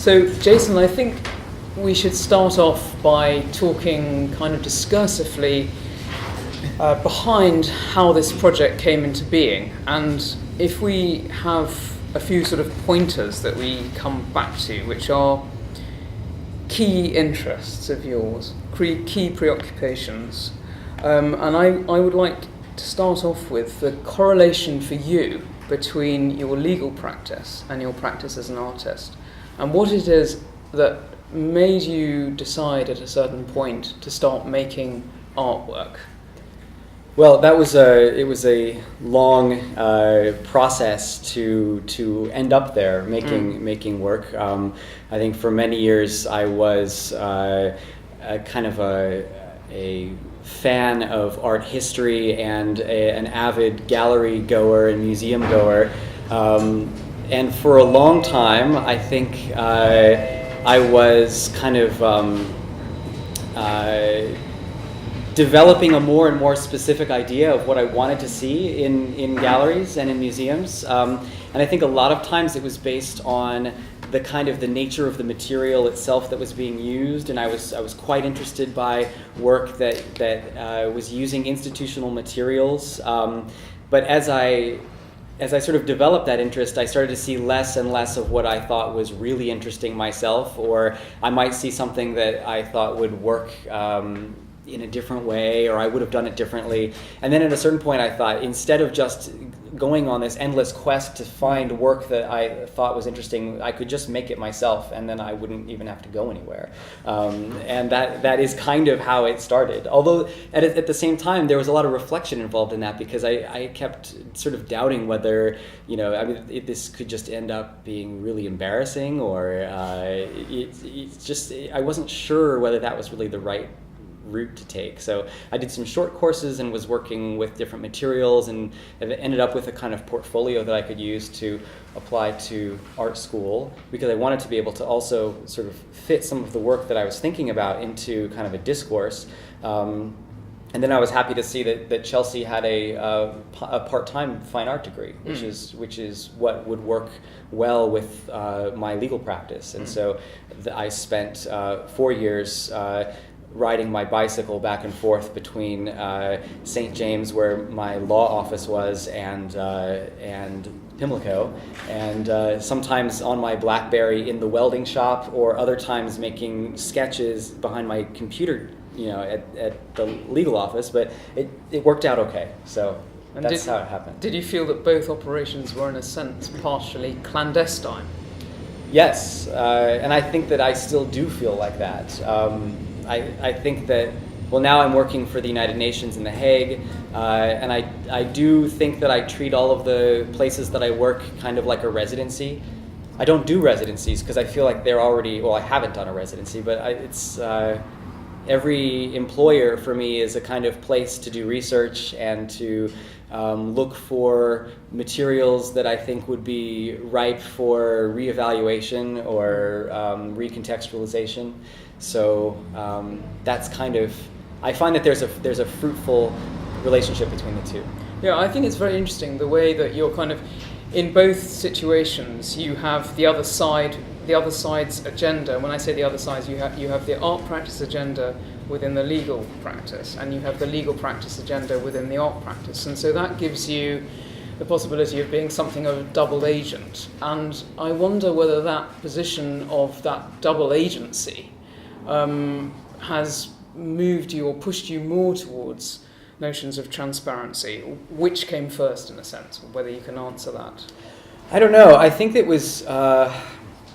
So, Jason, I think we should start off by talking kind of discursively behind how this project came into being. And if we have a few sort of pointers that we come back to, which are key interests of yours, key preoccupations. And I would like to start off with the correlation for you between your legal practice and your practice as an artist, and what it is that made you decide at a certain point to start making artwork. Well, it was a long process to end up there making work. I think for many years I was kind of a fan of art history and an avid gallery goer and museum goer, and for a long time I think I was kind of developing a more and more specific idea of what I wanted to see in galleries and in museums. And I think a lot of times it was based on the nature of the material itself that was being used, and I was quite interested by work that was using institutional materials. But as I sort of developed that interest, I started to see less and less of what I thought was really interesting myself, or I might see something that I thought would work in a different way, or I would have done it differently. And then at a certain point I thought, instead of just going on this endless quest to find work that I thought was interesting, I could just make it myself, and then I wouldn't even have to go anywhere. And that is kind of how it started. Although at the same time, there was a lot of reflection involved in that, because I kept sort of doubting whether, this could just end up being really embarrassing, or it's just, I wasn't sure whether that was really the right route to take. So I did some short courses and was working with different materials, and ended up with a kind of portfolio that I could use to apply to art school, because I wanted to be able to also sort of fit some of the work that I was thinking about into kind of a discourse. And then I was happy to see that Chelsea had a part-time fine art degree, which is what would work well with my legal practice. And so I spent 4 years riding my bicycle back and forth between St. James, where my law office was, and Pimlico, and sometimes on my BlackBerry in the welding shop, or other times making sketches behind my computer, at the legal office. But it worked out okay. So that's how it happened. Did you feel that both operations were in a sense partially clandestine? Yes, and I think that I still do feel like that. I think that, well, now I'm working for the United Nations in The Hague, and I do think that I treat all of the places that I work kind of like a residency. I don't do residencies because I feel like they're already, well, I haven't done a residency, but it's every employer for me is a kind of place to do research and to look for materials that I think would be ripe for reevaluation or recontextualization. So that's kind of, I find that there's a fruitful relationship between the two. Yeah, I think it's very interesting the way that you're kind of, in both situations, you have the other side's agenda. When I say the other side, you have the art practice agenda within the legal practice, and you have the legal practice agenda within the art practice. And so that gives you the possibility of being something of a double agent. And I wonder whether that position of that double agency has moved you or pushed you more towards notions of transparency. Which came first, in a sense, whether you can answer that? I don't know. I think it was,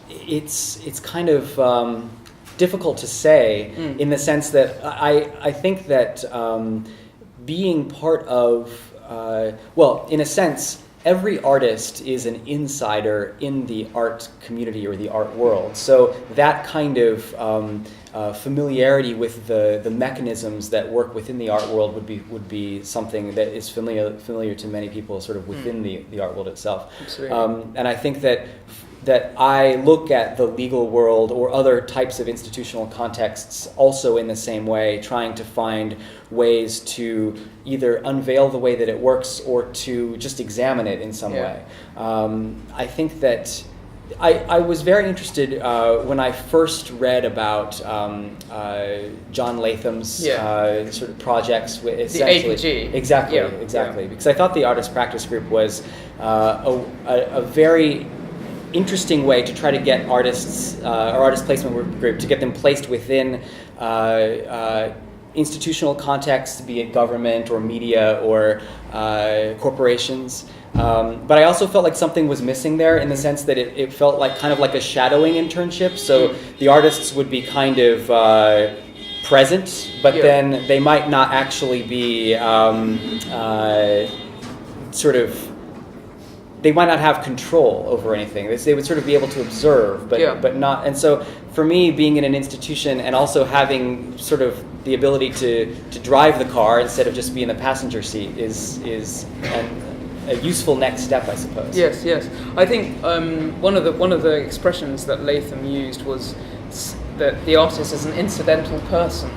it's kind of difficult to say in the sense that I think that being part of, well, in a sense, every artist is an insider in the art community or the art world. So that kind of familiarity with the mechanisms that work within the art world would be something that is familiar to many people sort of within the art world itself. And I think that I look at the legal world or other types of institutional contexts also in the same way, trying to find ways to either unveil the way that it works or to just examine it in some way. I think that I was very interested when I first read about John Latham's sort of projects with essentially the APG. Exactly, because I thought the artist practice group was a very interesting way to try to get artists or artist placement group to get them placed within institutional contexts, be it government or media or corporations. But I also felt like something was missing there in the sense that it felt like kind of like a shadowing internship. So the artists would be kind of present, but then they might not actually be they might not have control over anything. They would sort of be able to observe, but not. And so for me, being in an institution and also having sort of the ability to drive the car instead of just be in the passenger seat is a useful next step, I suppose. Yes. I think one of the expressions that Latham used was that the artist is an incidental person.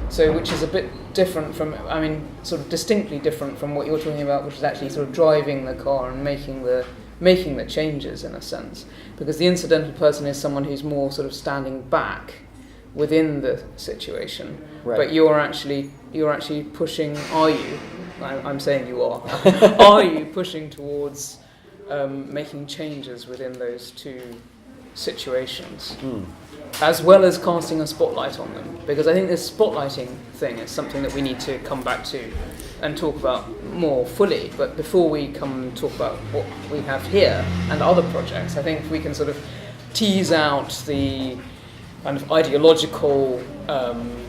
So, which is a bit different from, sort of distinctly different from what you're talking about, which is actually sort of driving the car and making the changes in a sense. Because the incidental person is someone who's more sort of standing back within the situation. Right. But you're actually pushing. Are you? I'm saying you are. Are you pushing towards making changes within those two situations? As well as casting a spotlight on them, because I think this spotlighting thing is something that we need to come back to and talk about more fully. But before we come and talk about what we have here and other projects, I think we can sort of tease out the kind of ideological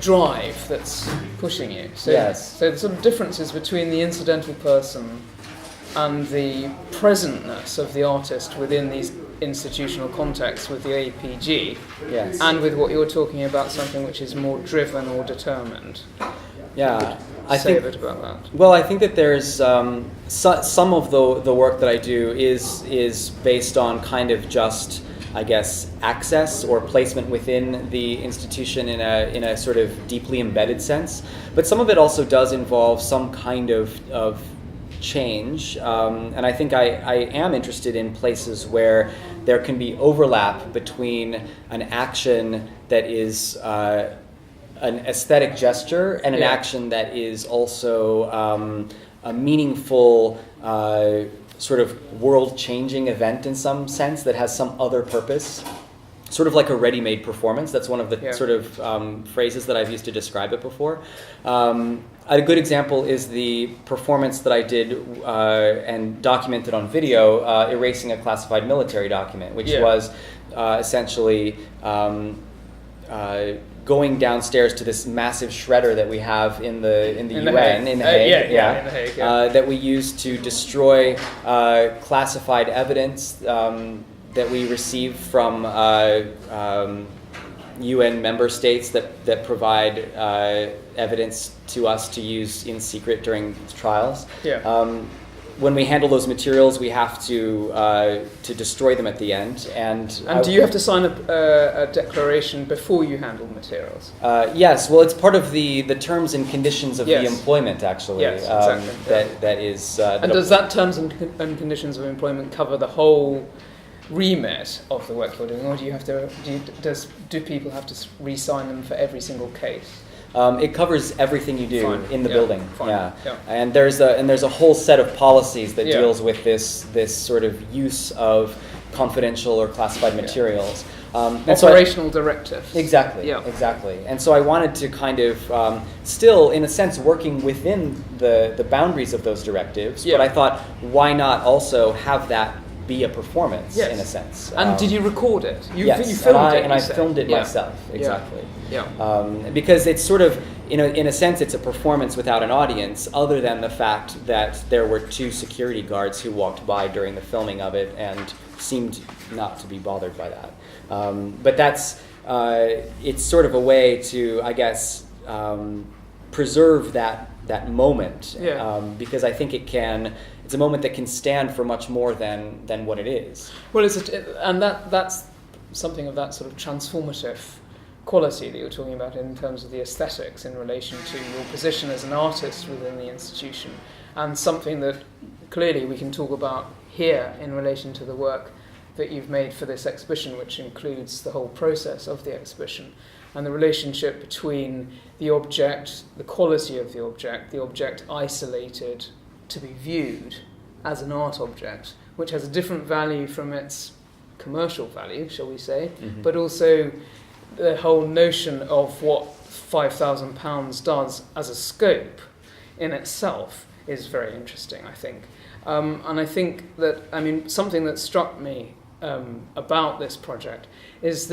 drive that's pushing you. So, so the sort of differences between the incidental person and the presentness of the artist within these institutional contexts with the APG, and with what you're talking about, something which is more driven or determined. Yeah, I think a bit about that. Well, I think that there's some of the work that I do is based on kind of just, I guess, access or placement within the institution in a sort of deeply embedded sense. But some of it also does involve some kind of change, and I think I am interested in places where there can be overlap between an action that is an aesthetic gesture and an action that is also a meaningful sort of world-changing event in some sense that has some other purpose. Sort of like a ready-made performance. That's one of the sort of phrases that I've used to describe it before. A good example is the performance that I did and documented on video, erasing a classified military document, which was essentially going downstairs to this massive shredder that we have in the UN in The Hague, that we use to destroy classified evidence that we receive from UN member states that provide evidence to us to use in secret during trials. When we handle those materials, we have to destroy them at the end. And do you have to sign a declaration before you handle materials? Yes. Well, it's part of the terms and conditions of the employment, actually. Yes, exactly. That is. And does that terms and conditions of employment cover the whole remit of the work you're doing, or do people have to re-sign them for every single case? It covers everything you do in the building. Yeah. And there's a whole set of policies that deals with this sort of use of confidential or classified materials. Operational directives. Exactly. And so I wanted to kind of still, in a sense, working within the boundaries of those directives. But I thought, why not also have that be a performance in a sense? And did you record it? You filmed it, and I filmed it myself. Exactly. Because it's sort of, in a sense, it's a performance without an audience, other than the fact that there were two security guards who walked by during the filming of it and seemed not to be bothered by that. But that's it's sort of a way to, I guess, preserve that moment, because I think it's a moment that can stand for much more than what it is. Well, that's something of that sort of transformative quality that you're talking about in terms of the aesthetics in relation to your position as an artist within the institution, and something that clearly we can talk about here in relation to the work that you've made for this exhibition, which includes the whole process of the exhibition, and the relationship between the object, the quality of the object isolated to be viewed as an art object, which has a different value from its commercial value, shall we say, but also the whole notion of what £5,000 does as a scope in itself is very interesting, I think. And I think that, something that struck me about this project is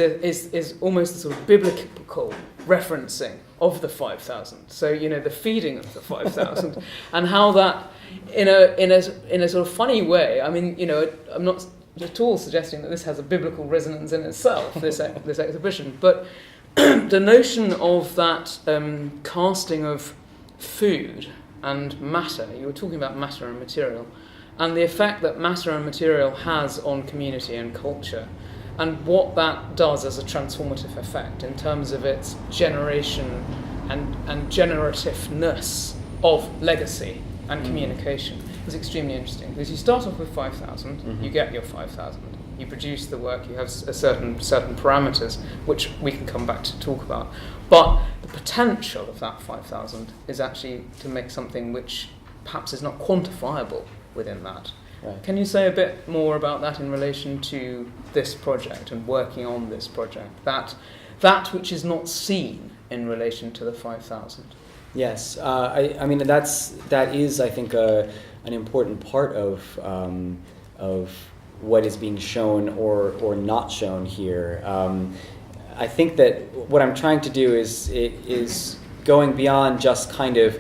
almost the sort of biblical referencing of the 5,000. So, the feeding of the 5,000 and how that, in a sort of funny way, I'm not at all suggesting that this has a biblical resonance in itself, this exhibition, but the notion of that casting of food and matter, you were talking about matter and material, and the effect that matter and material has on community and culture, and what that does as a transformative effect in terms of its generation and generativeness of legacy and communication is extremely interesting. Because you start off with 5,000, you get your 5,000, you produce the work, you have a certain parameters, which we can come back to talk about. But the potential of that 5,000 is actually to make something which perhaps is not quantifiable within that. Right. Can you say a bit more about that in relation to this project and working on this project? That which is not seen in relation to the 5,000. Yes, that is, I think, an important part of what is being shown or not shown here. I think that what I'm trying to do is going beyond just kind of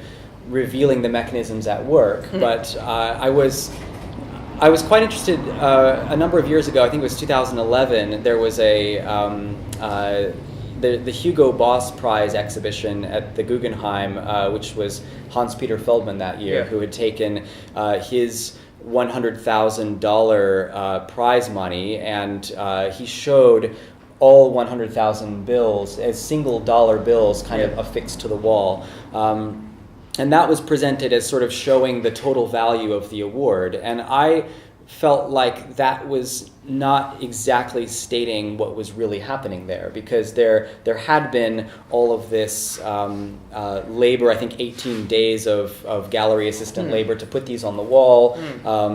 revealing the mechanisms at work, but I was quite interested a number of years ago. I think it was 2011. There was the Hugo Boss Prize exhibition at the Guggenheim, which was Hans-Peter Feldman that year, who had taken his $100,000 prize money, and he showed all 100,000 bills as single dollar bills kind of affixed to the wall. And that was presented as sort of showing the total value of the award. And I felt like that was not exactly stating what was really happening there, because there had been all of this labor, I think 18 days of gallery assistant labor to put these on the wall.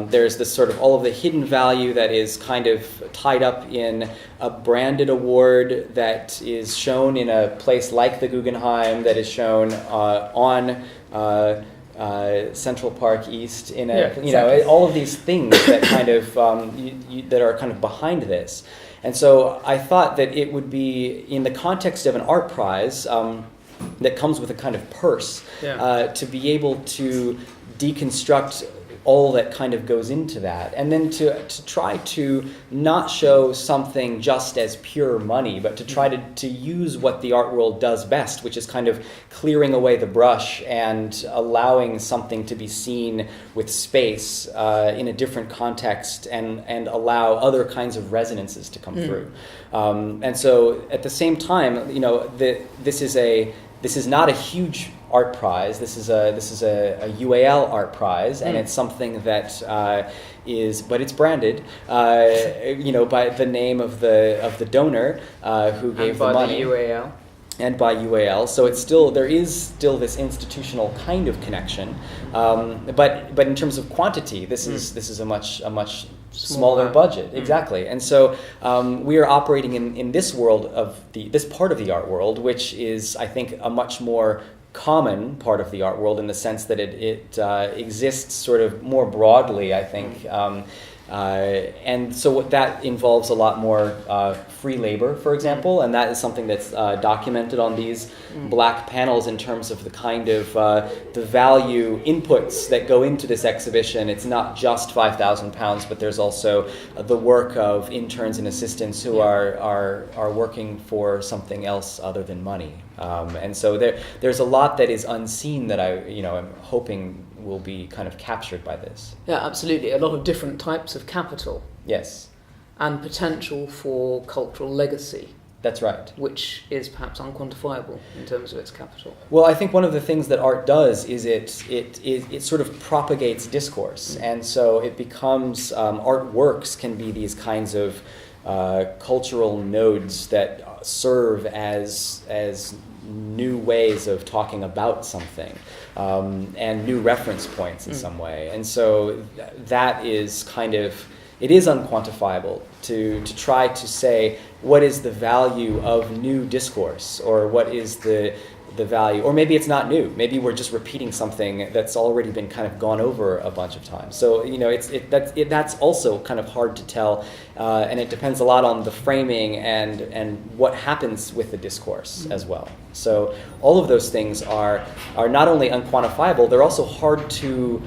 There's this sort of all of the hidden value that is kind of tied up in a branded award that is shown in a place like the Guggenheim, that is shown on Central Park East, in a all of these things that kind of that are kind of behind this. And so I thought that it would be, in the context of an art prize that comes with a kind of purse, to be able to deconstruct all that kind of goes into that, and then to try to not show something just as pure money, but to try to use what the art world does best, which is kind of clearing away the brush and allowing something to be seen with space in a different context, and allow other kinds of resonances to come through. And so at the same time, this is not a huge art prize. This is a UAL art prize, and it's something that but it's branded, by the name of the donor who gave the money. And by UAL, so there is still this institutional kind of connection, but in terms of quantity, this is a much smaller budget, exactly. And so we are operating in this world of this part of the art world, which is, I think, a much more common part of the art world, in the sense that it exists sort of more broadly, I think. And so that involves a lot more free labor, for example, and that is something that's documented on these black panels in terms of the kind of the value inputs that go into this exhibition. It's not just £5,000, but there's also the work of interns and assistants who are working for something else other than money. And so there's a lot that is unseen that I'm hoping will be kind of captured by this. Yeah, absolutely. A lot of different types of capital. Yes. And potential for cultural legacy. That's right. which is perhaps unquantifiable in terms of its capital. Well, I think one of the things that art does is it sort of propagates discourse, and so it becomes artworks can be these kinds of cultural nodes that serve as new ways of talking about something, and new reference points in some way, and so that is kind of. It is unquantifiable to try to say what is the value of new discourse, or what is the value, or maybe it's not new. Maybe we're just repeating something that's already been kind of gone over a bunch of times. So that's also kind of hard to tell, and it depends a lot on the framing and what happens with the discourse as well. So all of those things are not only unquantifiable, they're also hard to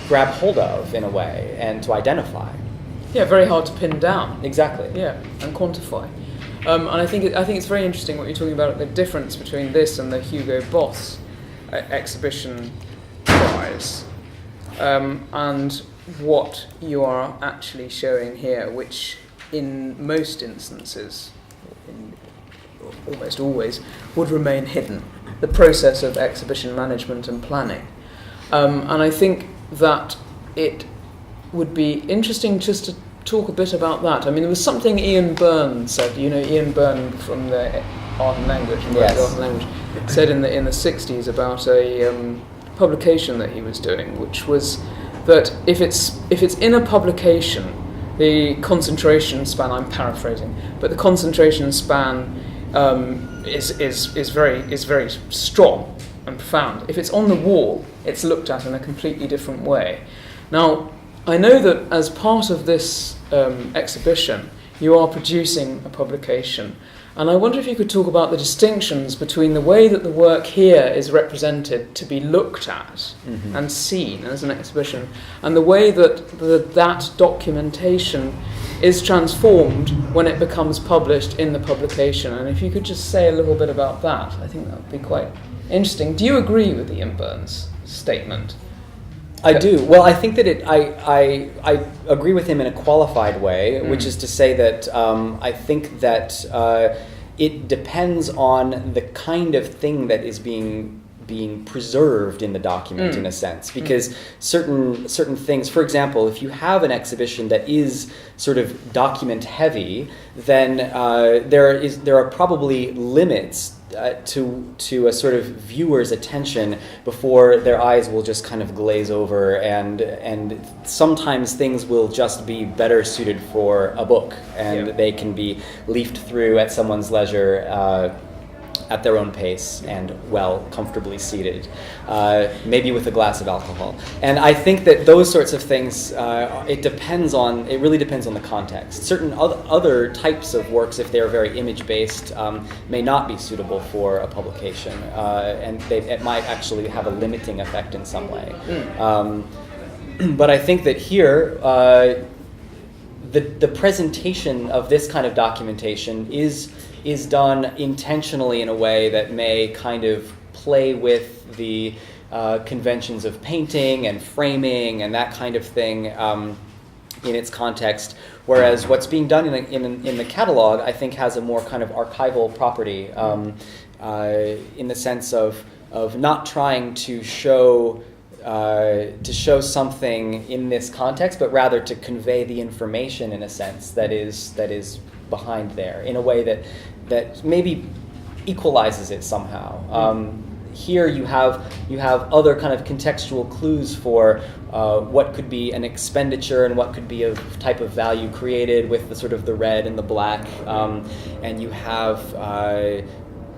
grab hold of in a way and to identify. Yeah, very hard to pin down. Exactly. Yeah, and quantify. And I think it's very interesting what you're talking about, the difference between this and the Hugo Boss exhibition prize, and what you are actually showing here, which in most instances, almost always, would remain hidden. The process of exhibition management and planning. And I think that it would be interesting just to talk a bit about that. I mean, there was something Ian Byrne said. You know, Ian Byrne from the Art and Language, yes. Art and Language, said in the 60s about a publication that he was doing, which was that if it's in a publication, the concentration span. I'm paraphrasing, but the concentration span is very strong and profound. If it's on the wall, it's looked at in a completely different way. Now, I know that as part of this exhibition, you are producing a publication, and I wonder if you could talk about the distinctions between the way that the work here is represented to be looked at and seen as an exhibition, and the way that that documentation is transformed when it becomes published in the publication. And if you could just say a little bit about that, I think that would be quite interesting. Do you agree with Ian Byrne's statement? I do. Well, I think that I agree with him in a qualified way, which is to say that I think that it depends on the kind of thing that is being preserved in the document, in a sense, because certain things, for example, if you have an exhibition that is sort of document heavy, then there are probably limits to a sort of viewer's attention before their eyes will just kind of glaze over, and sometimes things will just be better suited for a book, and they can be leafed through at someone's leisure, at their own pace and comfortably seated, maybe with a glass of alcohol. And I think that those sorts of things, it really depends on the context. Certain other types of works, if they are very image-based, may not be suitable for a publication, and it might actually have a limiting effect in some way. But I think that here, the presentation of this kind of documentation is done intentionally in a way that may kind of play with the conventions of painting and framing and that kind of thing in its context, whereas what's being done in the catalog, I think, has a more kind of archival property, in the sense of not trying to show something in this context, but rather to convey the information in a sense that is behind there, in a way that maybe equalizes it somehow. Here you have other kind of contextual clues for what could be an expenditure and what could be a type of value created with the sort of the red and the black, and you have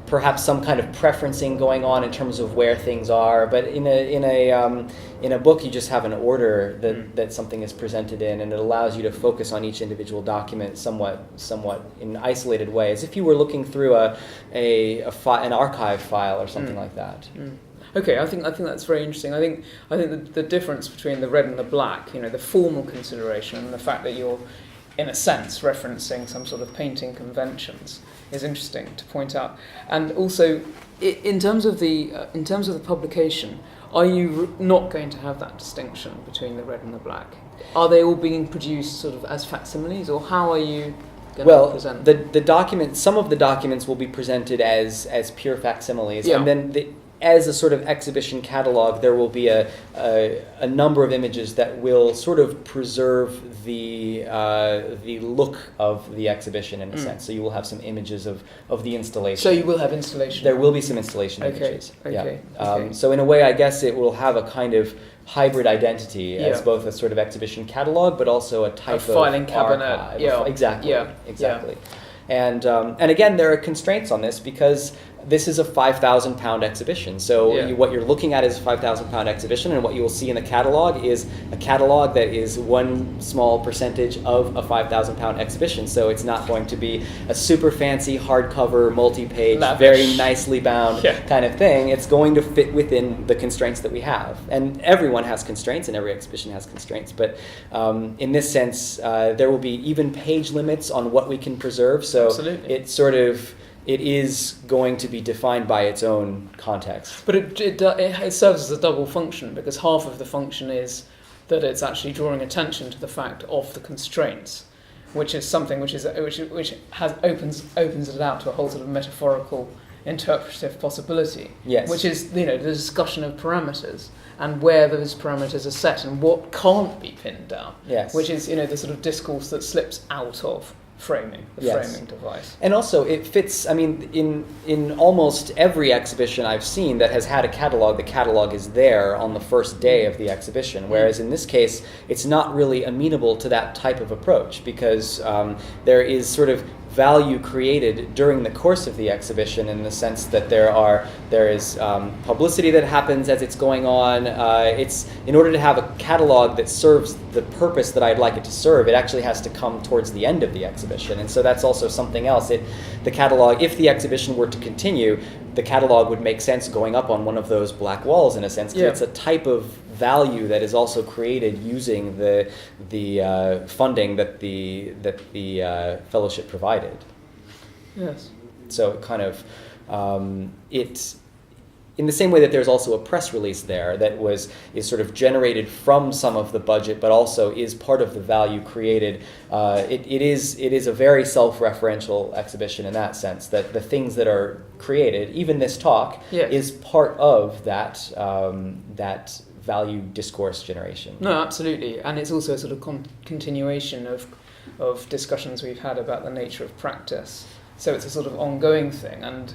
perhaps some kind of preferencing going on in terms of where things are. But in a book, you just have an order that something is presented in, and it allows you to focus on each individual document somewhat in an isolated way, as if you were looking through an archive file or something like that. Okay, I think that's very interesting. I think the difference between the red and the black, the formal consideration and the fact that you're, in a sense, referencing some sort of painting conventions, is interesting to point out. And also, in terms of the publication, are you not going to have that distinction between the red and the black? Are they all being produced sort of as facsimiles, or how are you going to Well, present? the documents, some of the documents will be presented as pure facsimiles, Yeah. and then as a sort of exhibition catalog, there will be a number of images that will sort of preserve the look of the exhibition in a sense. So you will have some images of the installation. So you will have installation. There will be some installation Okay, images. okay, Yeah. okay. So in a way, I guess it will have a kind of hybrid identity as Yeah. both a sort of exhibition catalog, but also a type of filing cabinet. archive. Yeah. Exactly. Yeah. Exactly. And again, there are constraints on this because this is a 5,000 pound exhibition. So Yeah. what you're looking at is a 5,000 pound exhibition, and what you will see in the catalog is a catalog that is one small percentage of a 5,000 pound exhibition. So it's not going to be a super fancy hardcover, multi-page, Lavish. very nicely bound Yeah. kind of thing. It's going to fit within the constraints that we have. And everyone has constraints, and every exhibition has constraints. But in this sense, there will be even page limits on what we can preserve. So Absolutely. it is going to be defined by its own context. But it serves as a double function, because half of the function is that it's actually drawing attention to the fact of the constraints, which is something which opens it out to a whole sort of metaphorical interpretive possibility. Yes. Which is the discussion of parameters and where those parameters are set and what can't be pinned down. Yes. Which is the sort of discourse that slips out of framing, the Yes. framing device. And also, it fits, I mean, in almost every exhibition I've seen that has had a catalog, the catalog is there on the first day of the exhibition, whereas in this case, it's not really amenable to that type of approach, because there is sort of value created during the course of the exhibition, in the sense that there is publicity that happens as it's going on. It's in order to have a catalog that serves the purpose that I'd like it to serve, it actually has to come towards the end of the exhibition, and so that's also something else. The catalog, if the exhibition were to continue, the catalog would make sense going up on one of those black walls in a sense, because Yeah. it's a type of value that is also created using the funding that the fellowship provided. Yes. So it kind of in the same way that there's also a press release there that is sort of generated from some of the budget, but also is part of the value created. It is a very self-referential exhibition in that sense, that the things that are created, even this talk, Yes. is part of that value discourse generation. No, absolutely, and it's also a sort of continuation of discussions we've had about the nature of practice. So it's a sort of ongoing thing, and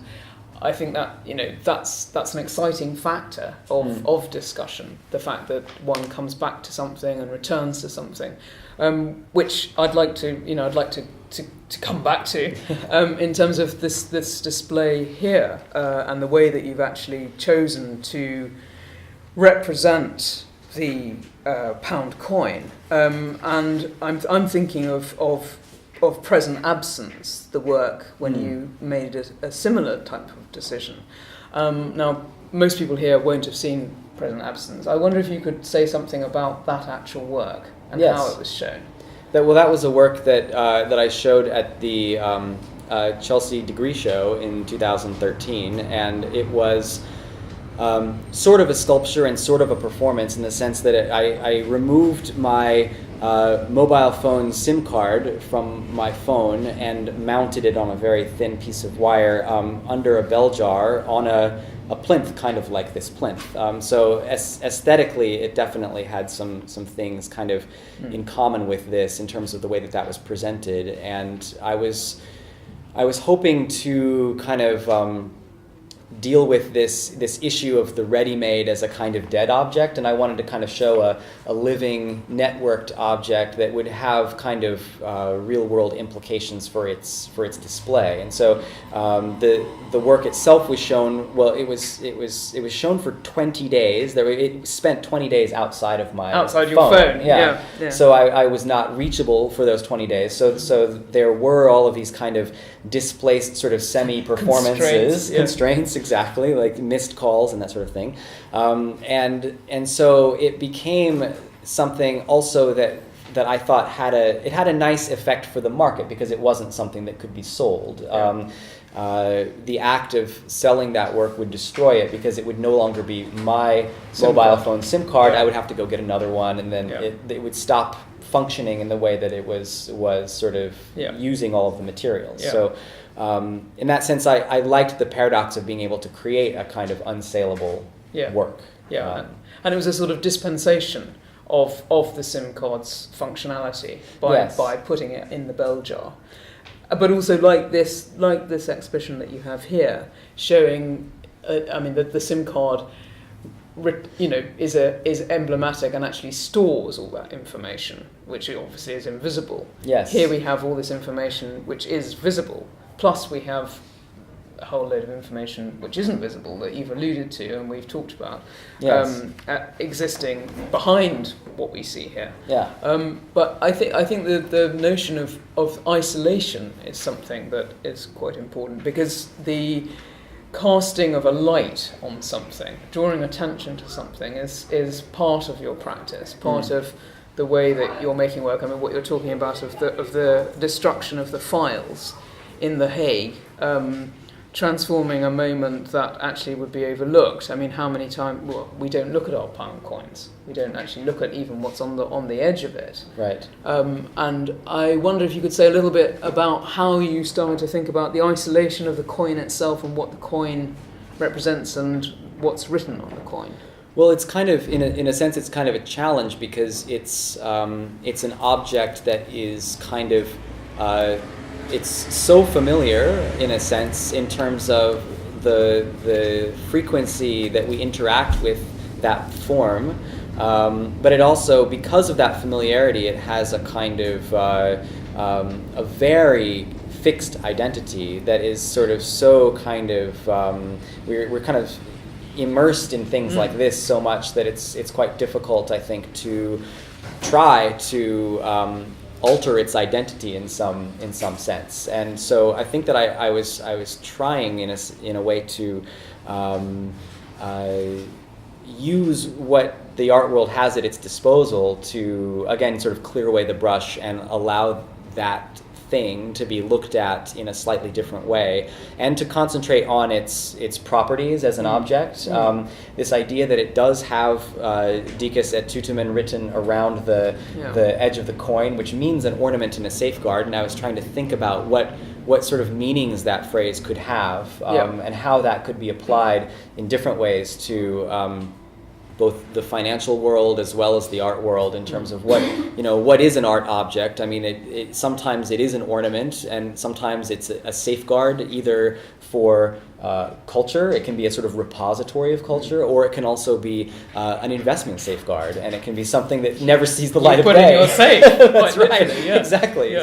I think that that's an exciting factor of discussion. The fact that one comes back to something and returns to something, which I'd like to come back to in terms of this display here and the way that you've actually chosen to represent the pound coin, and I'm thinking of present absence, the work when you made a similar type of decision. Now, most people here won't have seen present absence. I wonder if you could say something about that actual work and Yes. how it was shown. That was a work that I showed at the Chelsea Degree Show in 2013, and it was sort of a sculpture and sort of a performance, in the sense that I removed my mobile phone SIM card from my phone and mounted it on a very thin piece of wire under a bell jar on a plinth, kind of like this plinth. So aesthetically, it definitely had some things kind of in common with this in terms of the way that was presented, and I was hoping to kind of deal with this issue of the ready-made as a kind of dead object, and I wanted to kind of show a living, networked object that would have kind of real-world implications for its display. And so the work itself was shown. Well, it was shown for 20 days. It spent 20 days outside of my Outside your phone. Yeah. So I was not reachable for those 20 days. So there were all of these kind of displaced sort of semi-performances, constraints, exactly, like missed calls and that sort of thing. And so it became something also that I thought had a nice effect for the market, because it wasn't something that could be sold. The act of selling that work would destroy it, because it would no longer be my mobile phone SIM card. I would have to go get another one, and then it would stop functioning in the way that it was sort of using all of the materials. So in that sense, I liked the paradox of being able to create a kind of unsaleable work. And it was a sort of dispensation of the SIM card's functionality by putting it in the bell jar. But also like this exhibition that you have here, showing, the SIM card, is emblematic and actually stores all that information, which obviously is invisible. Yes. Here we have all this information which is visible, plus we have a whole load of information which isn't visible that you've alluded to and we've talked about, existing behind what we see here. But I think the notion of isolation is something that is quite important, because the casting of a light on something, drawing attention to something, is part of your practice, part of the way that you're making work. What you're talking about of the destruction of the files in The Hague, transforming a moment that actually would be overlooked. How many times we don't look at our pound coins? We don't actually look at even what's on the edge of it. Right. And I wonder if you could say a little bit about how you started to think about the isolation of the coin itself and what the coin represents and what's written on the coin. Well, it's kind of, in a sense, it's kind of a challenge, because it's an object that is kind of it's so familiar, in a sense, in terms of the frequency that we interact with that form. But it also, because of that familiarity, it has a kind of a very fixed identity that is sort of so kind of, we're kind of immersed in things like this so much that it's quite difficult, I think, to try to alter its identity in some sense. And so I think that I was trying in a way to use what the art world has at its disposal to, again, sort of clear away the brush and allow that thing to be looked at in a slightly different way, and to concentrate on its properties as an object. This idea that it does have Dicus et tutumen written around the edge of the coin, which means an ornament and a safeguard, and I was trying to think about what sort of meanings that phrase could have, and how that could be applied in different ways to both the financial world as well as the art world, in terms of what is an art object. Sometimes it is an ornament, and sometimes it's a safeguard, either for culture. It can be a sort of repository of culture, or it can also be an investment safeguard, and it can be something that never sees the light of day. Put in your safe. That's right. Exactly.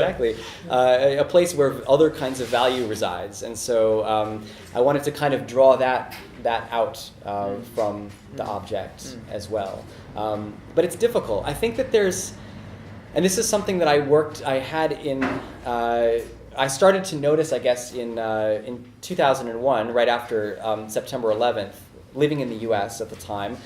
A place where other kinds of value resides, and so I wanted to kind of draw that out from the object as well. But it's difficult. I think that there's, and this is something that I started to notice, I guess, in 2001, right after September 11th, living in the US at the time.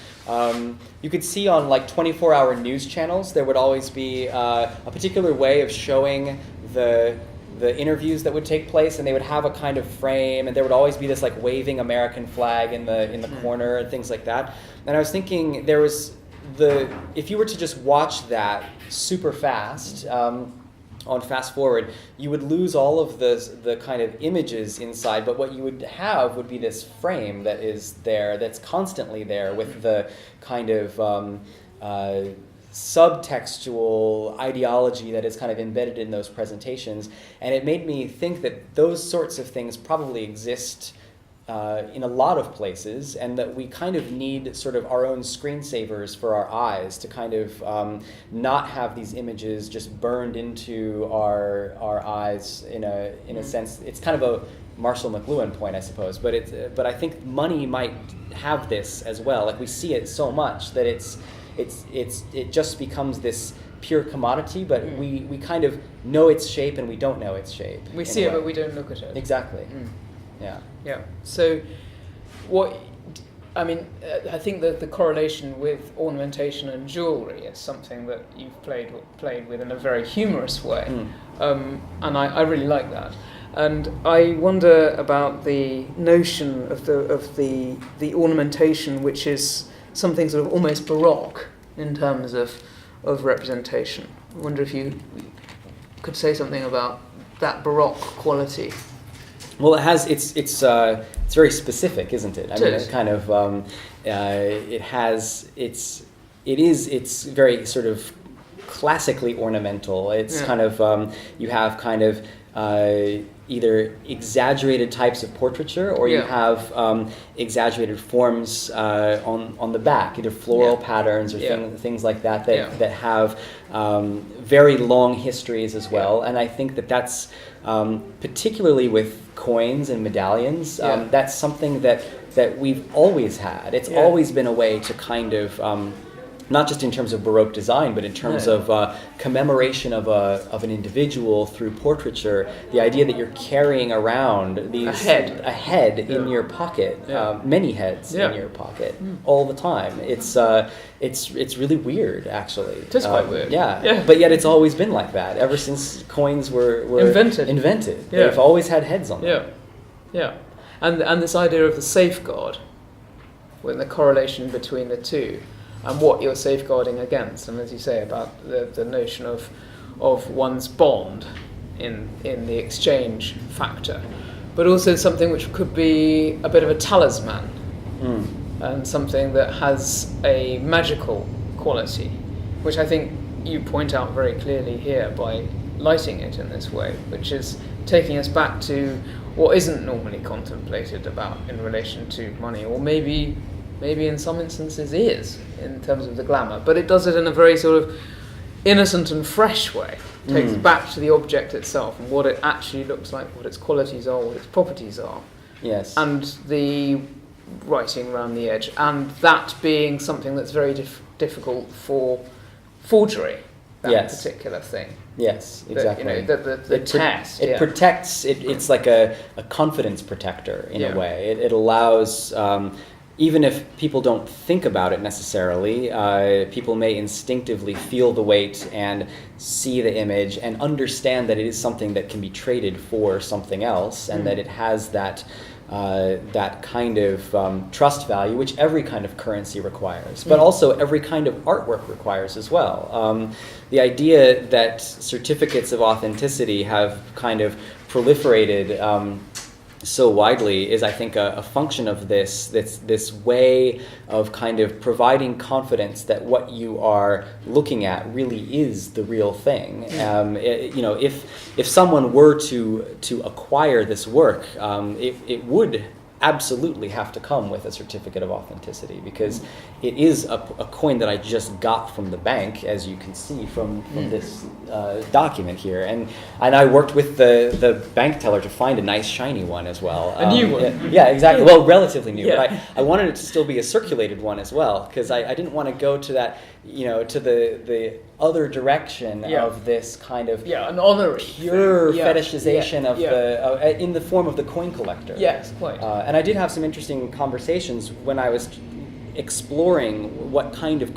You could see on 24-hour news channels, there would always be a particular way of showing the interviews that would take place, and they would have a kind of frame, and there would always be this waving American flag in the corner and things like that. And I was thinking, if you were to just watch that super fast on fast forward, you would lose all of the kind of images inside, but what you would have would be this frame that is there, that's constantly there, with the kind of subtextual ideology that is kind of embedded in those presentations. And it made me think that those sorts of things probably exist in a lot of places, and that we kind of need sort of our own screensavers for our eyes to kind of not have these images just burned into our eyes in a sense. It's kind of a Marshall McLuhan point, I suppose, but I think money might have this as well. We see it so much that it just becomes this pure commodity, but we kind of know its shape and we don't know its shape. We see it, but we don't look at it. Exactly. Yeah. So, I think that the correlation with ornamentation and jewellery is something that you've played with in a very humorous way, and I really like that. And I wonder about the notion of the ornamentation, which is something sort of almost baroque in terms of representation. I wonder if you could say something about that Baroque quality. Well, it's very specific, isn't it? I mean, it kind of it's very sort of classically ornamental. It's kind of you have kind of either exaggerated types of portraiture, or you have exaggerated forms on the back, either floral patterns or things like that that have very long histories as well. And I think that's particularly with coins and medallions, that's something that we've always had. It's always been a way to kind of not just in terms of Baroque design, but in terms of commemoration of an individual through portraiture. The idea that you're carrying around a head in your pocket, many heads in your pocket all the time. It's really weird, actually. It is quite weird. But yet it's always been like that ever since coins were invented. They've always had heads on them. And this idea of the safeguard, when the correlation between the two, and what you're safeguarding against, and as you say about the notion of one's bond in the exchange factor, but also something which could be a bit of a talisman, and something that has a magical quality, which I think you point out very clearly here by lighting it in this way, which is taking us back to what isn't normally contemplated about in relation to money, or maybe in some instances is, in terms of the glamour, but it does it in a very sort of innocent and fresh way. It takes us back to the object itself and what it actually looks like, what its qualities are, what its properties are. Yes. And the writing around the edge, and that being something that's very difficult for forgery, that particular thing. Yes, exactly. The test. It protects, it's like a confidence protector in a way. It allows... even if people don't think about it necessarily, people may instinctively feel the weight and see the image and understand that it is something that can be traded for something else, and that it has that kind of trust value, which every kind of currency requires, but also every kind of artwork requires as well. The idea that certificates of authenticity have kind of proliferated so widely is, I think, a function of this way of kind of providing confidence that what you are looking at really is the real thing. If someone were to acquire this work, it would absolutely have to come with a certificate of authenticity, because it is a coin that I just got from the bank, as you can see from this document here, and I worked with the bank teller to find a nice shiny one as well. A new one? Yeah, exactly. Well, relatively new, but I wanted it to still be a circulated one as well, because I didn't want to go to that, to the other direction of this kind of an honorary pure fetishization of the in the form of the coin collector. Yes, quite. And I did have some interesting conversations when I was exploring what kind of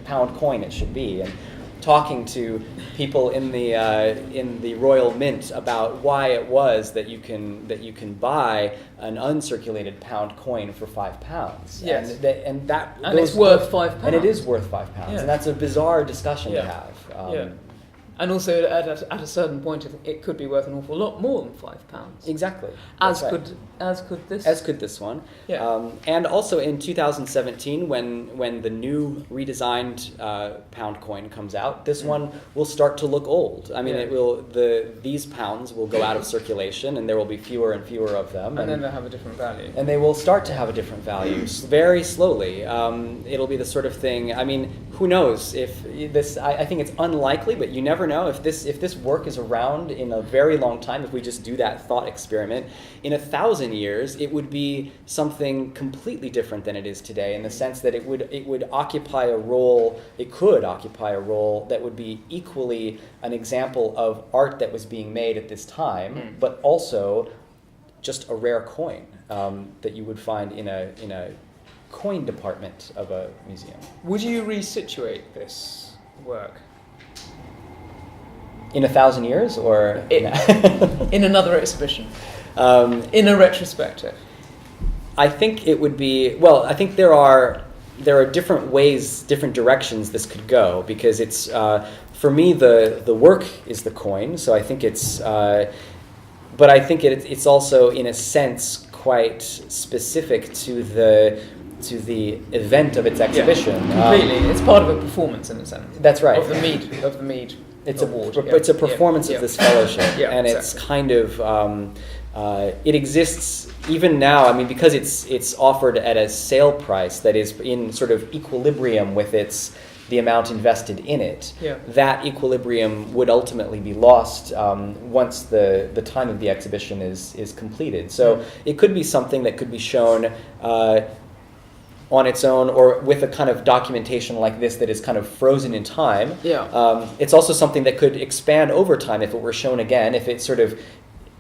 pound coin it should be, and talking to people in the Royal Mint about why it was that you can buy an uncirculated pound coin for £5. Yes. And it's worth £5. And it is worth £5. And that's a bizarre discussion to have. And also, at a certain point, it could be worth an awful lot more than £5. Exactly. As could this. As could this one. Yeah. And also in 2017, when the new redesigned pound coin comes out, this one will start to look old. I mean, these pounds will go out of circulation, and there will be fewer and fewer of them. And then they'll have a different value. And they will start to have a different value very slowly. It'll be the sort of thing. I mean, who knows if this? I think it's unlikely, but you never know if this work is around in a very long time. If we just do that thought experiment, in 1,000 years, it would be something completely different than it is today, in the sense that it would occupy a role. It could occupy a role that would be equally an example of art that was being made at this time, but also just a rare coin that you would find in a coin department of a museum. Would you resituate this work? In 1,000 years, or in another exhibition, in a retrospective? I think it would be. Well, I think there are different ways, different directions this could go, because it's for me, the work is the coin. So I think it's, but I think it's also in a sense quite specific to the event of its exhibition. Completely, it's part of a performance in a sense. That's right. Of the Mead award. It's a performance of this fellowship, and exactly. It's kind of it exists even now. I mean, because it's offered at a sale price that is in sort of equilibrium with the amount invested in it. Yeah. That equilibrium would ultimately be lost once the time of the exhibition is completed. So it could be something that could be shown on its own, or with a kind of documentation like this that is kind of frozen in time. Yeah. It's also something that could expand over time if it were shown again, if it sort of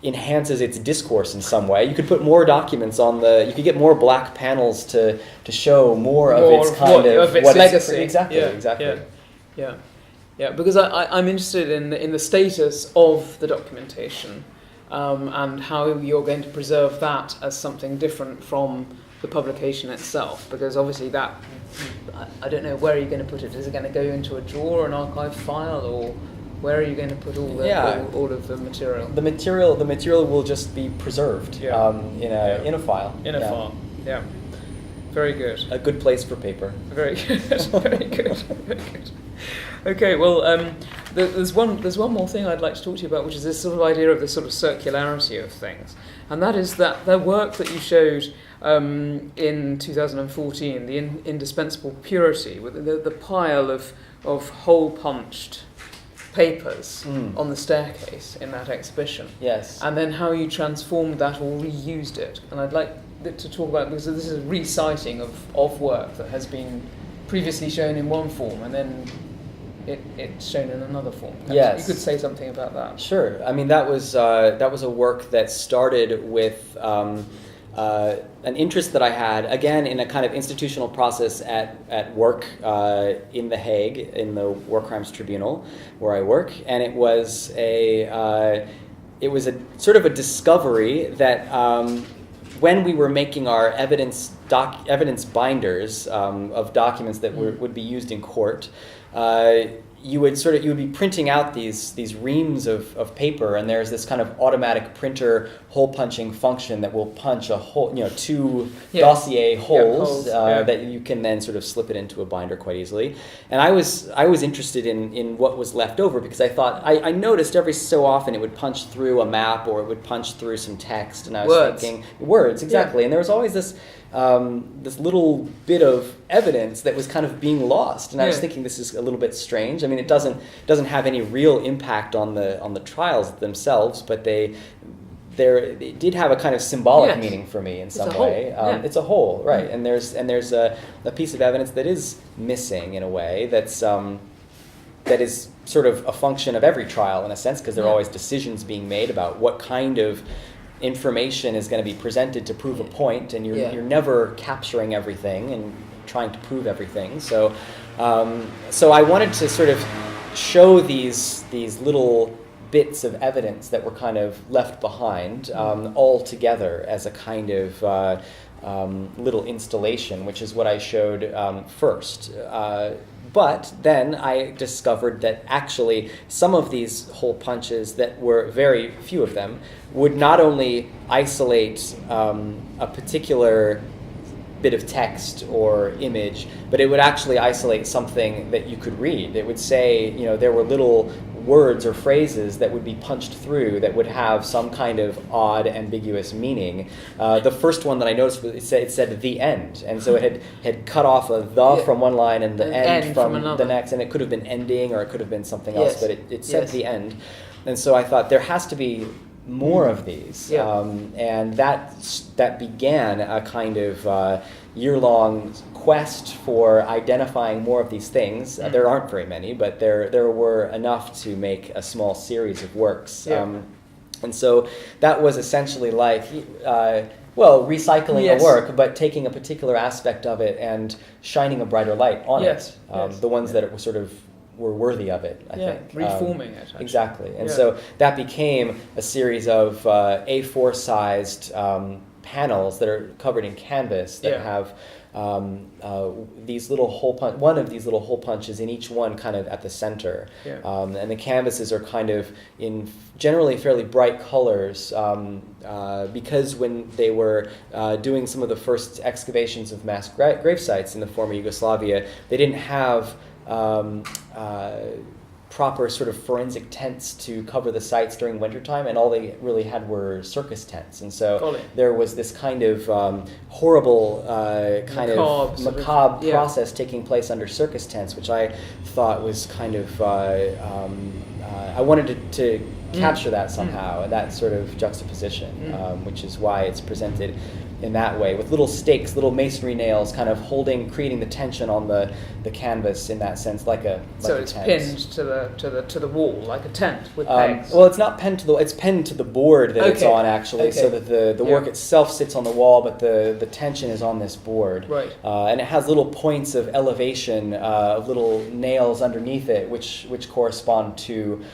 enhances its discourse in some way. You could put more documents on you could get more black panels to show more of its kind of its what legacy. Exactly. Yeah, because I'm interested in the status of the documentation and how you're going to preserve that as something different from the publication itself, because obviously that, I don't know, where are you going to put it? Is it going to go into a drawer or an archive file, or where are you going to put all of the material? The material will just be preserved in a file. In a file. Yeah. Very good. A good place for paper. Very good. Very good. Very good. Okay, well, there's one more thing I'd like to talk to you about, which is this sort of idea of the sort of circularity of things, and that is that the work that you showed in 2014, the indispensable purity, with the pile of hole-punched papers on the staircase in that exhibition. Yes. And then how you transformed that or reused it. And I'd like to talk about, because this is a reciting of work that has been previously shown in one form and then it's shown in another form. Yes. You could say something about that. Sure. I mean, that was a work that started with an interest that I had, again, in a kind of institutional process at work in The Hague, in the War Crimes Tribunal, where I work, and it was a sort of a discovery that when we were making our evidence binders of documents that would be used in court, you would be printing out these reams of paper, and there's this kind of automatic printer hole punching function that will punch a hole, two dossier holes that you can then sort of slip it into a binder quite easily. And I was interested in what was left over, because I thought I noticed every so often it would punch through a map or it would punch through some text, and I was thinking words exactly, and there was always this little bit of evidence that was kind of being lost, and I was thinking, this is a little bit strange. I mean, it doesn't have any real impact on the trials themselves, but they did have a kind of symbolic meaning for me in some way. It's a whole, right? And there's a piece of evidence that is missing in a way that is sort of a function of every trial in a sense, because there are always decisions being made about what kind of information is going to be presented to prove a point, and you're never capturing everything and trying to prove everything. So I wanted to sort of show these little bits of evidence that were kind of left behind all together as a kind of little installation, which is what I showed first. But then I discovered that actually some of these hole punches, that were very few of them, would not only isolate a particular bit of text or image, but it would actually isolate something that you could read. It would say, there were little words or phrases that would be punched through that would have some kind of odd, ambiguous meaning. The first one that I noticed was it said "the end," and so it had cut off a "the" from one line and the end from the next, and it could have been ending or it could have been something else, but it said "the end," and so I thought there has to be more of these, and that began a kind of year-long quest for identifying more of these things. There aren't very many, but there were enough to make a small series of works. And so that was essentially like, recycling a work, but taking a particular aspect of it and shining a brighter light on it. The ones that were worthy of it, I think. Reforming it. Actually. Exactly. And so that became a series of A4-sized panels that are covered in canvas that have these little hole punch. One of these little hole punches in each one, kind of at the center, and the canvases are kind of in generally fairly bright colors because when they were doing some of the first excavations of mass grave sites in the former Yugoslavia, they didn't have proper sort of forensic tents to cover the sites during wintertime, and all they really had were circus tents. And so there was this kind of horrible macabre process taking place under circus tents, which I thought was kind of, I wanted to capture that somehow, that sort of juxtaposition, which is why it's presented in that way, with little stakes, little masonry nails, kind of creating the tension on the canvas in that sense, like a it's tent. Pinned to the wall like a tent with pegs. Well, it's not pinned it's pinned to the board that it's on actually, so that the work itself sits on the wall, but the tension is on this board. Right. And it has little points of elevation, of little nails underneath it, which correspond to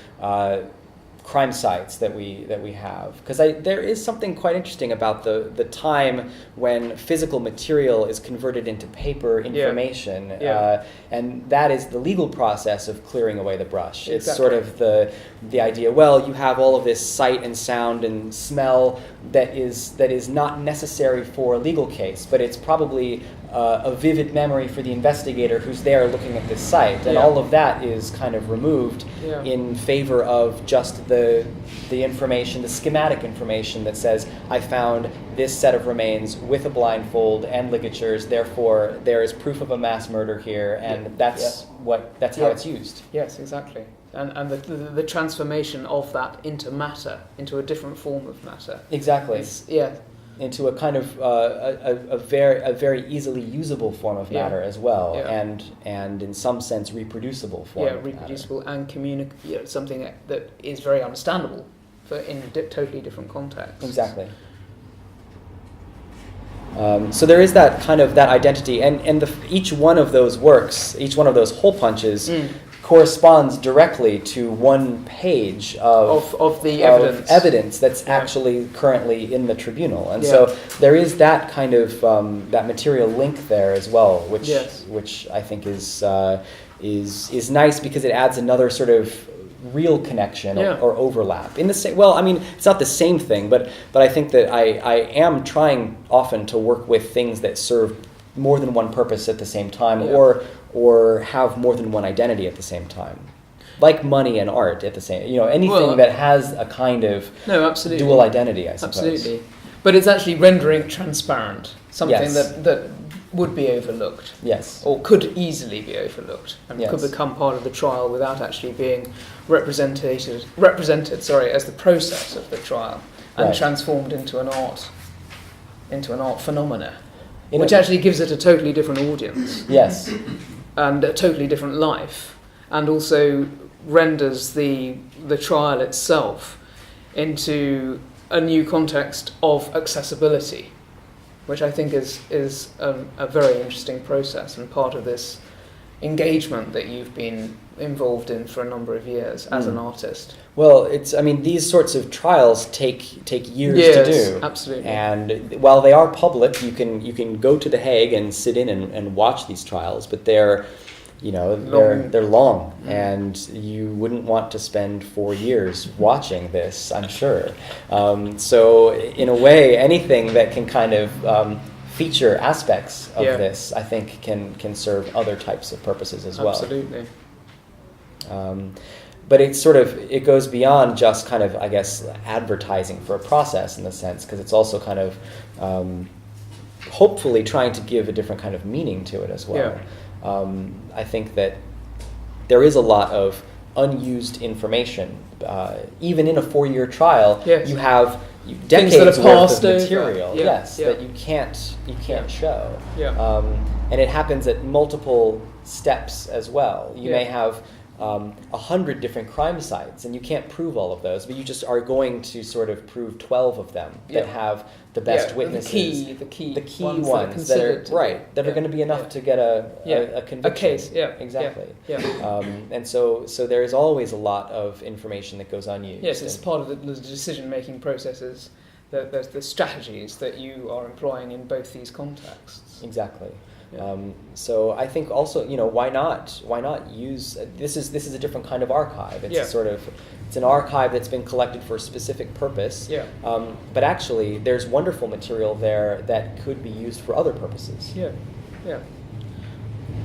crime sites that we have, because there is something quite interesting about the time when physical material is converted into paper information, and that is the legal process of clearing away the brush. It's sort of the idea. Well, you have all of this sight and sound and smell that is not necessary for a legal case, but it's probably a vivid memory for the investigator who's there looking at this site, and all of that is kind of removed in favor of just the information, the schematic information that says, I found this set of remains with a blindfold and ligatures, therefore there is proof of a mass murder here, and that's how it's used. Yes, exactly. And the transformation of that into matter, into a different form of matter. Exactly. Into a kind of a very easily usable form of matter as well, and in some sense reproducible form. Yeah, reproducible and something that is very understandable in totally different contexts. Exactly. So there is that kind of that identity, and each one of those works, each one of those hole punches, corresponds directly to one page of the evidence that's actually currently in the tribunal, and so there is that kind of that material link there as well, which I think is nice because it adds another sort of real connection or overlap in the same. Well, I mean, it's not the same thing, but I think that I am trying often to work with things that serve more than one purpose at the same time, or have more than one identity at the same time, like money and art at the same. Anything that has a kind of dual identity, I suppose. Absolutely, but it's actually rendering transparent something that would be overlooked. Yes. Or could easily be overlooked, and could become part of the trial without actually being represented as the process of the trial, and transformed into an art phenomena, which actually gives it a totally different audience. Yes. And a totally different life, and also renders the trial itself into a new context of accessibility, which I think is a very interesting process and part of this engagement that you've been involved in for a number of years as an artist. Well, these sorts of trials take years to do. Absolutely. And while they are public, you can go to The Hague and sit in and watch these trials, but they're long, and you wouldn't want to spend 4 years watching this, I'm sure. So in a way, anything that can kind of feature aspects of this, I think, can serve other types of purposes as well. Absolutely. But it goes beyond just kind of, I guess, advertising for a process in the sense, because it's also kind of hopefully trying to give a different kind of meaning to it as well. I think that there is a lot of unused information. Even in a 4-year trial, you have decades worth of material, that you can't show. And it happens at multiple steps as well. You may have 100 different crime sites, and you can't prove all of those, but you just are going to sort of prove 12 of them that have the best witnesses, the key ones that are going to be enough to get a conviction. A case, exactly. And so there is always a lot of information that goes unused. Yes, it's part of the decision-making processes the strategies that you are employing in both these contexts. Exactly. Yeah. So I think also, why not use this is a different kind of archive. It's it's an archive that's been collected for a specific purpose. Yeah. But actually, there's wonderful material there that could be used for other purposes. Yeah. Yeah.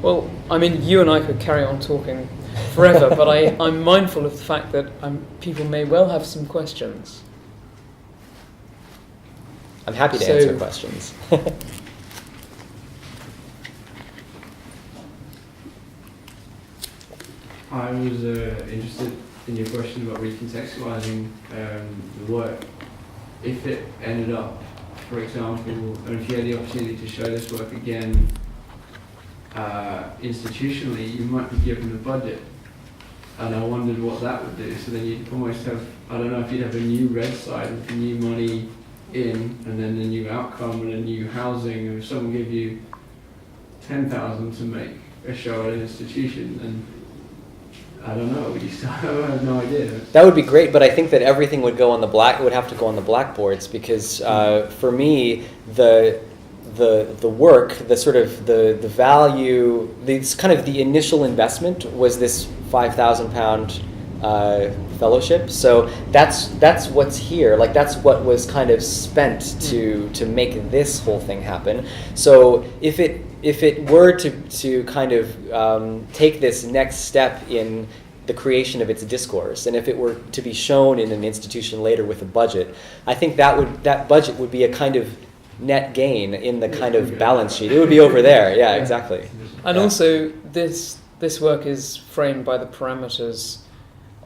Well, I mean, you and I could carry on talking forever, but I'm mindful of the fact that people may well have some questions. I'm happy to answer questions. I was interested in your question about recontextualizing the work. If it ended up, for example, or if you had the opportunity to show this work again institutionally, you might be given a budget. And I wondered what that would do. So then you'd almost have, I don't know if you'd have a new red side with new money in, and then a new outcome and a new housing. And if someone gave you 10,000 to make a show at an institution, and I don't know. I have no idea. That would be great, but I think that everything would go on the would have to go on the blackboards, because for me the work, the sort of the value, this kind of the initial investment was this £5,000 fellowship. So that's what's here. Like that's what was kind of spent to make this whole thing happen. So if it were to kind of take this next step in the creation of its discourse, and if it were to be shown in an institution later with a budget, I think that budget would be a kind of net gain in the kind of balance sheet. It would be over there. Yeah, exactly. And also, this work is framed by the parameters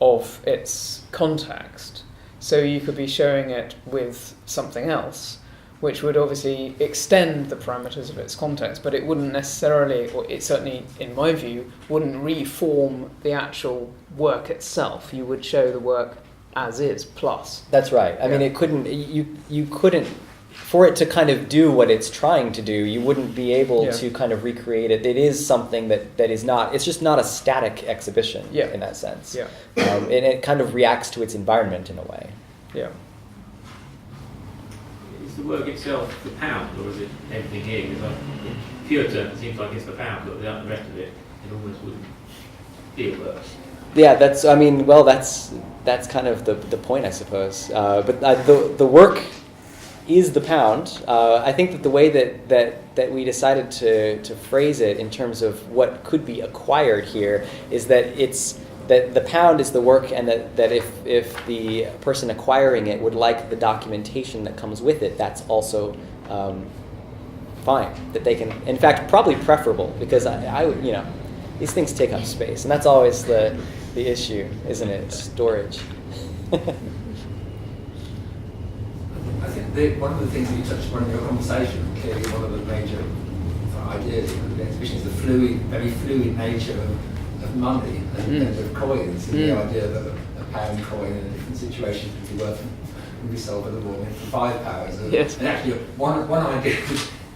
of its context. So you could be showing it with something else, which would obviously extend the parameters of its context, but it wouldn't necessarily, or it certainly, in my view, wouldn't reform the actual work itself. You would show the work as is, plus. That's right. I mean, it couldn't. You couldn't. For it to kind of do what it's trying to do, you wouldn't be able to kind of recreate it. It is something that is not, it's just not a static exhibition in that sense. Yeah. And it kind of reacts to its environment in a way. Yeah. Is the work itself the pound, or is it everything here? Because in pure terms, it seems like it's the pound, but without the rest of it, it almost wouldn't feel work. Yeah, that's kind of the point, I suppose. But the work is the pound. I think that the way that we decided to phrase it in terms of what could be acquired here is that that the pound is the work, and that if the person acquiring it would like the documentation that comes with it, that's also fine. That they can, in fact, probably preferable, because I would, these things take up space, and that's always the issue, isn't it? Storage. I think one of the things that you touched upon in your conversation, clearly one of the major ideas of the exhibition is the very fluid nature of money and of coins, and the idea that a pound coin in a different situation can be sold at the moment for £5. Yes. And actually, one idea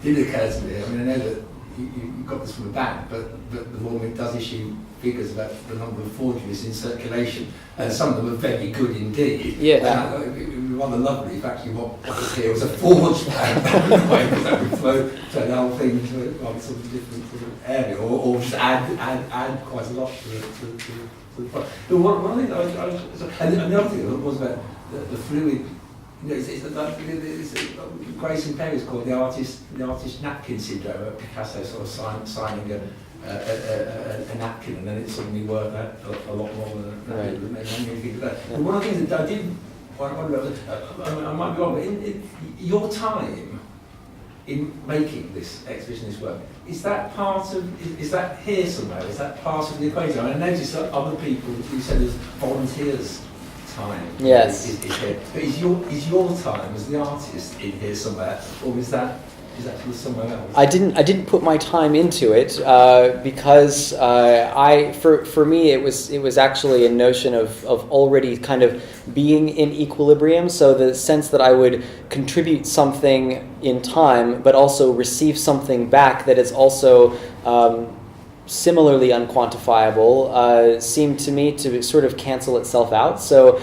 did occur to me. I mean, I know that you got this from a bank, but the Mint does issue figures about the number of forgeries in circulation, and some of them are very good indeed. Yeah. It would be rather lovely if actually what was here was a forged pound, because that would flow turn the whole thing into a sort of different sort of area, or just add quite a lot to the product. But one thing that I was, and the other thing was about the fluid. It's Grayson Perry's called the artist napkin syndrome. Picasso sort of signing a napkin, and then it's suddenly worth a lot more than anything like that. But one of the things that I did wonder about, I might be wrong, but in your time in making this exhibition, this work, is that here somewhere? Is that part of the equation? I noticed that other people, you said there's volunteers. Time yes. Is here. But is your time as the artist in here somewhere, or is that somewhere else? I didn't put my time into it because for me it was actually a notion of already kind of being in equilibrium. So the sense that I would contribute something in time, but also receive something back that is also similarly unquantifiable seemed to me to sort of cancel itself out. So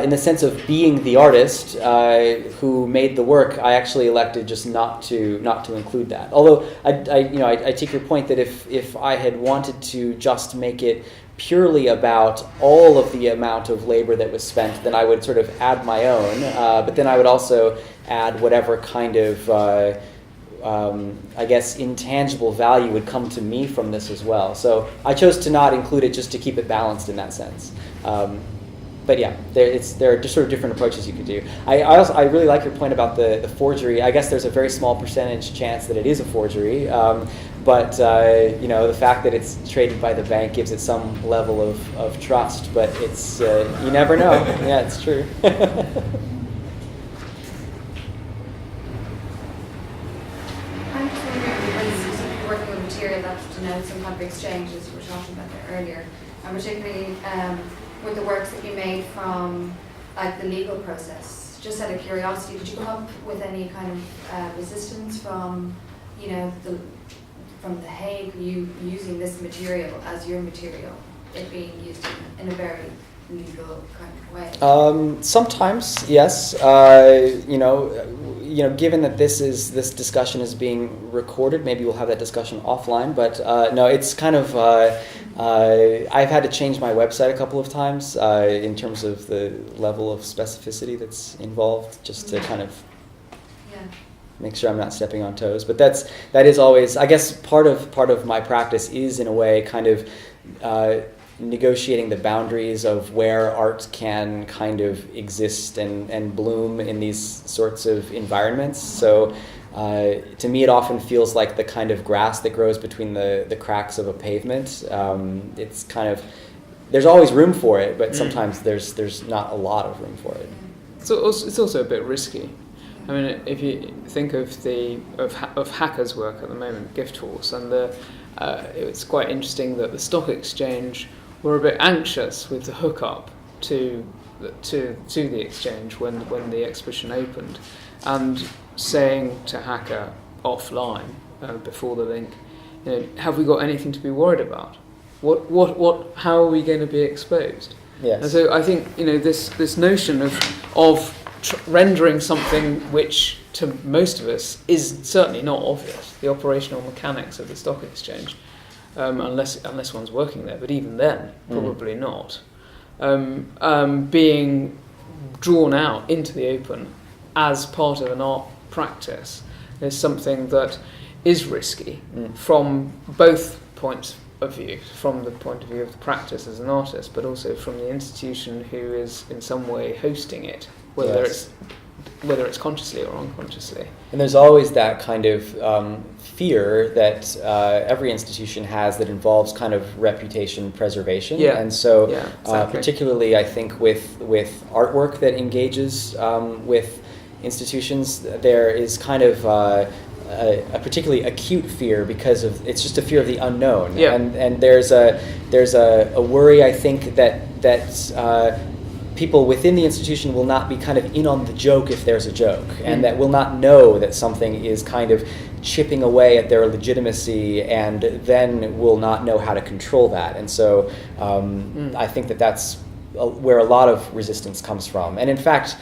in the sense of being the artist who made the work, I actually elected just not to include that. Although I take your point that if I had wanted to just make it purely about all of the amount of labor that was spent, then I would sort of add my own, but then I would also add whatever kind of I guess intangible value would come to me from this as well. So I chose to not include it just to keep it balanced in that sense. But yeah, there are just sort of different approaches you could do. I really like your point about the forgery. I guess there's a very small percentage chance that it is a forgery, but the fact that it's traded by the bank gives it some level of trust. But it's you never know. Yeah, it's true. Working with material that denotes some kind of exchange, as we were talking about there earlier, and particularly with the works that you made from like the legal process. Just out of curiosity, did you come up with any kind of resistance from, from The Hague, you using this material as your material, it being used in a very legal kind of way? Sometimes, yes. Given that this discussion is being recorded, maybe we'll have that discussion offline. But no, it's kind of. I've had to change my website a couple of times in terms of the level of specificity that's involved, just to kind of make sure I'm not stepping on toes. But that is always, I guess, part of my practice is in a way kind of negotiating the boundaries of where art can kind of exist and bloom in these sorts of environments. So to me, it often feels like the kind of grass that grows between the cracks of a pavement. It's kind of, there's always room for it, but sometimes there's not a lot of room for it. So it's also a bit risky. I mean, if you think of of Hacker's work at the moment, Gift Horse, and it's quite interesting that the stock exchange were a bit anxious with the hookup to the exchange when the exhibition opened, and saying to Hacker offline before the link, have we got anything to be worried about? How are we going to be exposed? Yes. And so I think this notion of rendering something which to most of us is certainly not obvious, the operational mechanics of the stock exchange. Unless one's working there, but even then, probably not. Being drawn out into the open as part of an art practice is something that is risky from both points of view, from the point of view of the practice as an artist, but also from the institution who is in some way hosting it, whether it's consciously or unconsciously. And there's always that kind of fear that every institution has that involves kind of reputation preservation. Yeah. And so exactly. Particularly I think with artwork that engages with institutions, there is kind of a particularly acute fear because it's just a fear of the unknown. Yeah. And there's a worry, I think, that people within the institution will not be kind of in on the joke if there's a joke, and that will not know that something is kind of chipping away at their legitimacy, and then will not know how to control that. And so I think that's where a lot of resistance comes from. And in fact,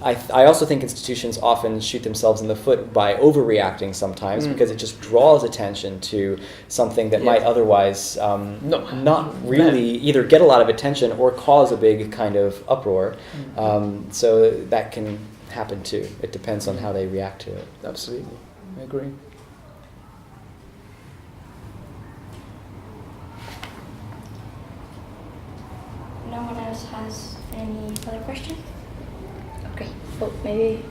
I also think institutions often shoot themselves in the foot by overreacting sometimes, because it just draws attention to something that might otherwise not really either get a lot of attention or cause a big kind of uproar. So that can happen too. It depends on how they react to it. Absolutely, I agree. No one else has any other questions? Okay, well, maybe.